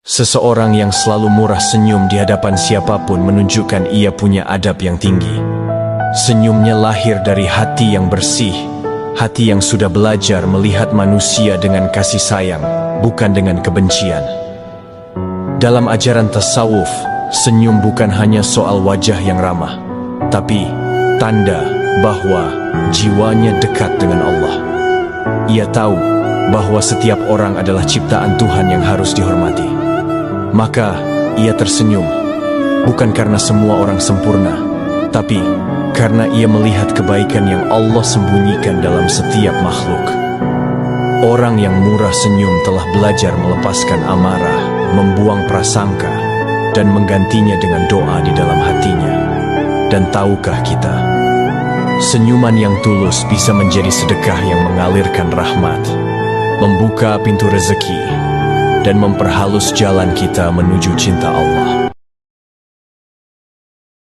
Seseorang yang selalu murah senyum di hadapan siapapun menunjukkan ia punya adab yang tinggi. Senyumnya lahir dari hati yang bersih, hati yang sudah belajar melihat manusia dengan kasih sayang, bukan dengan kebencian. Dalam ajaran tasawuf, senyum bukan hanya soal wajah yang ramah, tapi tanda bahwa jiwanya dekat dengan Allah. Ia tahu bahwa setiap orang adalah ciptaan Tuhan yang harus dihormati. Maka ia tersenyum, bukan karena semua orang sempurna, tapi karena ia melihat kebaikan yang Allah sembunyikan dalam setiap makhluk. Orang yang murah senyum telah belajar melepaskan amarah, membuang prasangka, dan menggantinya dengan doa di dalam hatinya. Dan tahukah kita, senyuman yang tulus bisa menjadi sedekah yang mengalirkan rahmat, membuka pintu rezeki, dan memperhalus jalan kita menuju cinta Allah.